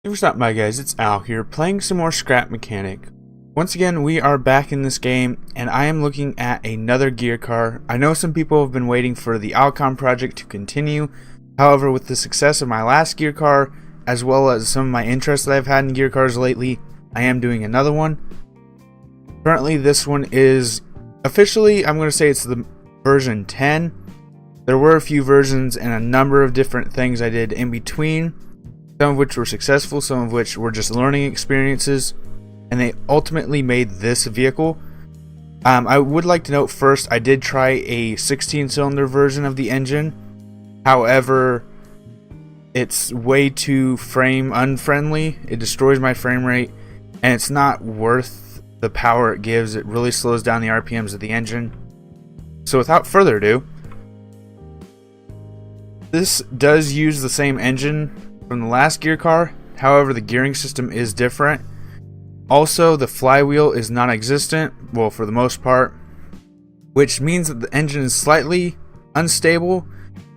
What's up, my guys? It's Al here, playing some more Scrap Mechanic. Once again, we are back in this game, and I am looking at another gear car. I know some people have been waiting for the Alcon project to continue. However, with the success of my last gear car, as well as some of my interests that I've had in gear cars lately, I am doing another one. Currently, this one is officially, I'm going to say it's the version 10. There were a few versions and a number of different things I did in between. Some of which were successful, some of which were just learning experiences, and they ultimately made this vehicle. I would like to note first, I did try a 16-cylinder version of the engine. However, it's way too frame unfriendly. It destroys my frame rate, and it's not worth the power it gives. It really slows down the RPMs of the engine. So without further ado, this does use the same engine from the last gear car, however the gearing system is different. Also, the flywheel is non-existent, well, for the most part, which means that the engine is slightly unstable.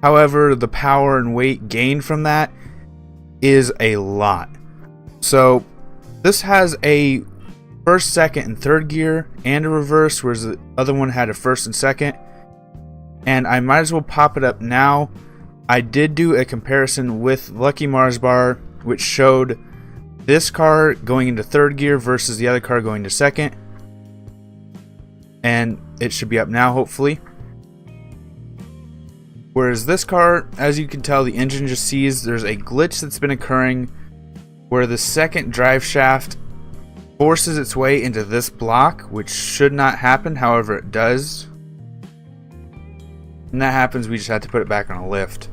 However, the power and weight gained from that is a lot. So this has a first, second, and third gear and a reverse, whereas the other one had a first and second. And I might as well pop it up now. I did do a comparison with TheLuckyMarsBar, which showed this car going into third gear versus the other car going to second. And it should be up now, hopefully. Whereas this car, as you can tell, the engine just sees there's a glitch that's been occurring where the second drive shaft forces its way into this block, which should not happen, however it does. When that happens, we just have to put it back on a lift,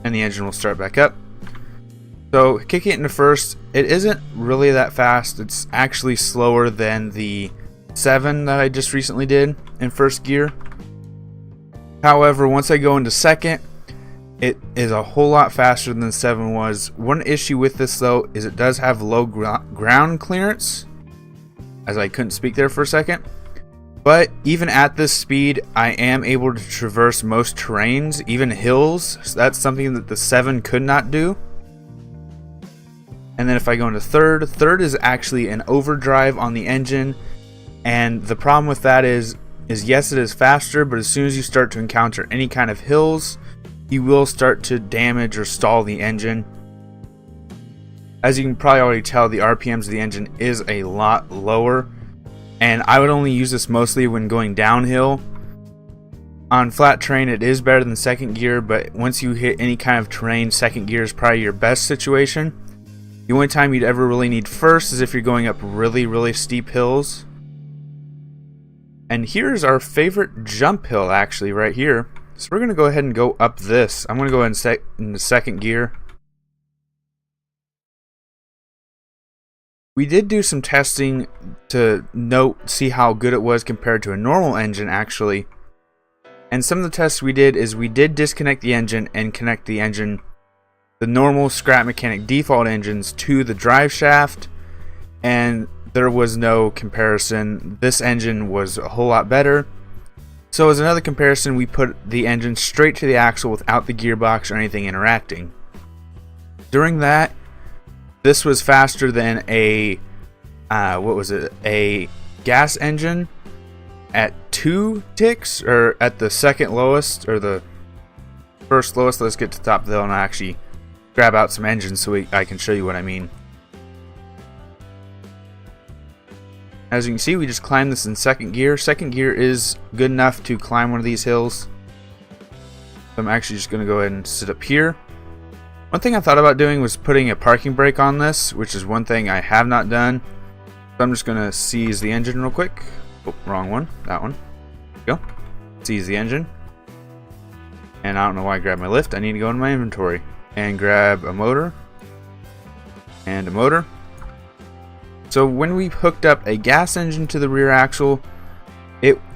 and the engine will start back up. So kicking it into first, it isn't really that fast. It's actually slower than the 7 that I just recently did in first gear. However, once I go into second, it is a whole lot faster than the 7 was. One issue with this though is it does have low ground clearance, as I couldn't speak there for a second. But even at this speed, I am able to traverse most terrains, even hills. So that's something that the 7 could not do. And then if I go into third is actually an overdrive on the engine. And the problem with that is yes, it is faster, but as soon as you start to encounter any kind of hills, you will start to damage or stall the engine. As you can probably already tell, the RPMs of the engine is a lot lower. And I would only use this mostly when going downhill. On flat terrain, it is better than second gear, but once you hit any kind of terrain, second gear is probably your best situation. The only time you'd ever really need first is if you're going up really, really steep hills. And here's our favorite jump hill, actually, right here. So we're going to go ahead and go up this. I'm going to go ahead and into second gear. We did do some testing to see how good it was compared to a normal engine, actually. And some of the tests we did is we did disconnect the engine and connect the engine, the normal Scrap Mechanic default engines, to the drive shaft. And there was no comparison. This engine was a whole lot better. So as another comparison, we put the engine straight to the axle without the gearbox or anything interacting. During that, this was faster than a a gas engine at 2 ticks, or at the second lowest, or the first lowest. Let's get to the top of the hill and actually grab out some engines so I can show you what I mean. As you can see, we just climbed this in second gear. Second gear is good enough to climb one of these hills. So I'm actually just going to go ahead and sit up here. One thing I thought about doing was putting a parking brake on this, which is one thing I have not done. So I'm just going to seize the engine real quick. Oh, wrong one. That one. There we go. Seize the engine. And I don't know why I grabbed my lift. I need to go into my inventory and grab a motor and a motor. So when we hooked up a gas engine to the rear axle,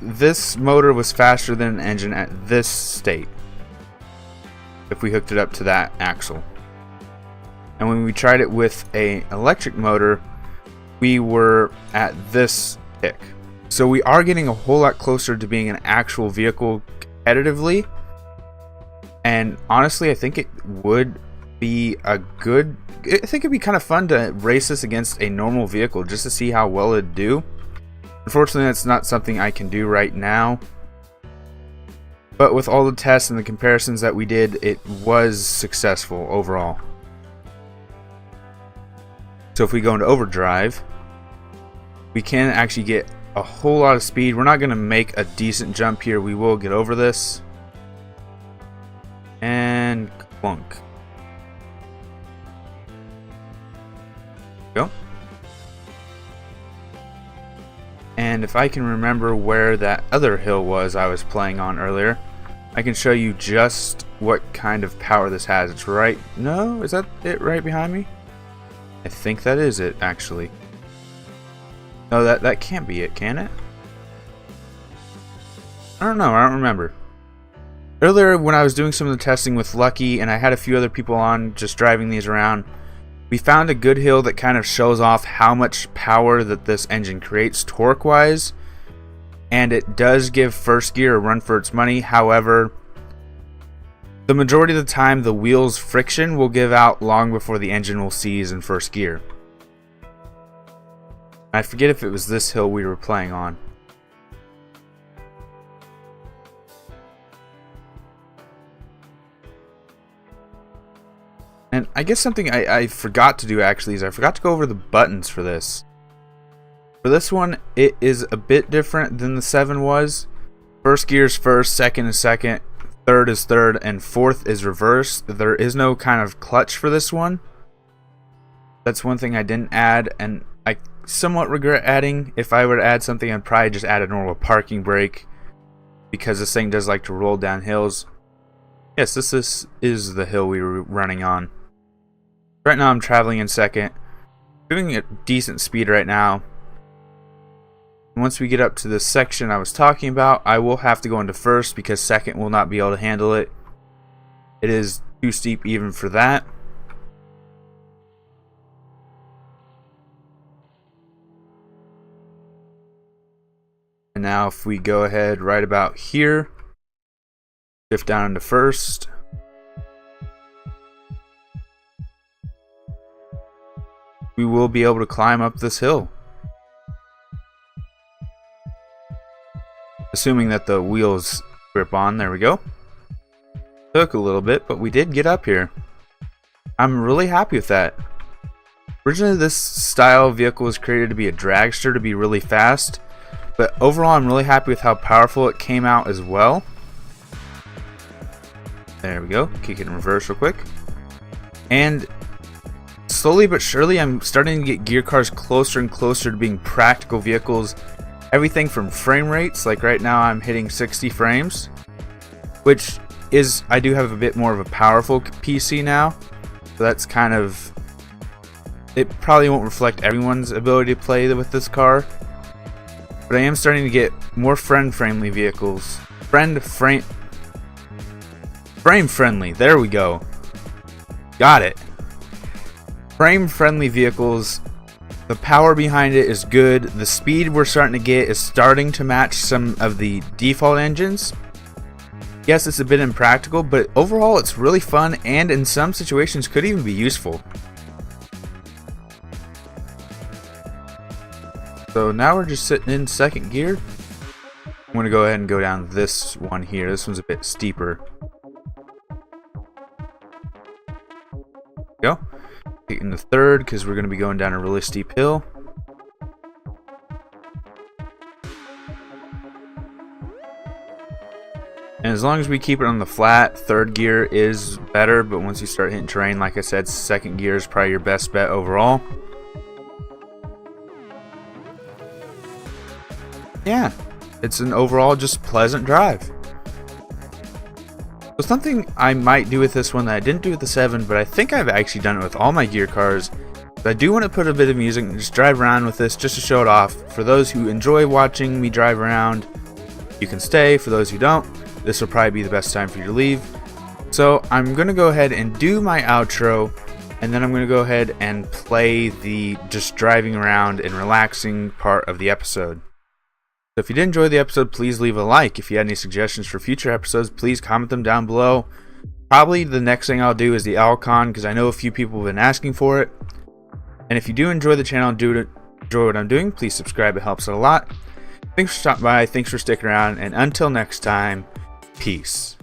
this motor was faster than an engine at this state, if we hooked it up to that axle. And when we tried it with an electric motor, we were at this tick. So we are getting a whole lot closer to being an actual vehicle competitively. And honestly, I think it would be I think it'd be kind of fun to race this against a normal vehicle just to see how well it'd do. Unfortunately, that's not something I can do right now. But with all the tests and the comparisons that we did, it was successful overall. So if we go into overdrive, we can actually get a whole lot of speed. We're not going to make a decent jump here. We will get over this. And clunk. Go. And if I can remember where that other hill was I was playing on earlier, I can show you just what kind of power this has. It's right... No? Is that it right behind me? I think that is it, actually. No, that can't be it, can it? I don't know. I don't remember. Earlier, when I was doing some of the testing with Lucky, and I had a few other people on just driving these around, we found a good hill that kind of shows off how much power that this engine creates torque-wise. And it does give first gear a run for its money. However, the majority of the time, the wheel's friction will give out long before the engine will seize in first gear. I forget if it was this hill we were playing on. And I guess something I forgot to do actually is I forgot to go over the buttons for this. For this one, it is a bit different than the 7 was. First gear is first, second is second, third is third, and fourth is reverse. There is no kind of clutch for this one. That's one thing I didn't add, and I somewhat regret adding. If I were to add something, I'd probably just add a normal parking brake, because this thing does like to roll down hills. Yes, this is the hill we were running on. Right now I'm traveling in second, doing a decent speed right now. Once we get up to this section I was talking about, I will have to go into first because second will not be able to handle it. It is too steep even for that. And now if we go ahead right about here, shift down into first. We will be able to climb up this hill. Assuming that the wheels grip on. There we go. Took a little bit, but we did get up here. I'm really happy with that. Originally this style of vehicle was created to be a dragster, to be really fast. But overall I'm really happy with how powerful it came out as well. There we go. Kick it in reverse real quick. And slowly but surely I'm starting to get gear cars closer and closer to being practical vehicles. Everything from frame rates, like right now I'm hitting 60 frames, which is, I do have a bit more of a powerful PC now, so that's kind of, it probably won't reflect everyone's ability to play with this car, but I am starting to get more friendly vehicles. Frame friendly, there we go. Got it. Frame friendly vehicles. The power behind it is good. The speed we're starting to get is starting to match some of the default engines. Yes, it's a bit impractical, but overall it's really fun and in some situations could even be useful. So now we're just sitting in second gear. I'm going to go ahead and go down this one here. This one's a bit steeper. Go. In the third because we're going to be going down a really steep hill. And as long as we keep it on the flat, third gear is better, but once you start hitting terrain, like I said, second gear is probably your best bet overall. Yeah, it's an overall just pleasant drive. So something I might do with this one that I didn't do with the 7, but I think I've actually done it with all my gear cars. But I do want to put a bit of music and just drive around with this just to show it off. For those who enjoy watching me drive around, you can stay. For those who don't, this will probably be the best time for you to leave. So I'm going to go ahead and do my outro, and then I'm going to go ahead and play the just driving around and relaxing part of the episode. So if you did enjoy the episode, please leave a like. If you had any suggestions for future episodes, please comment them down below. Probably the next thing I'll do is the OwlCon, because I know a few people have been asking for it. And if you do enjoy the channel and enjoy what I'm doing, please subscribe. It helps a lot. Thanks for stopping by. Thanks for sticking around. And until next time, peace.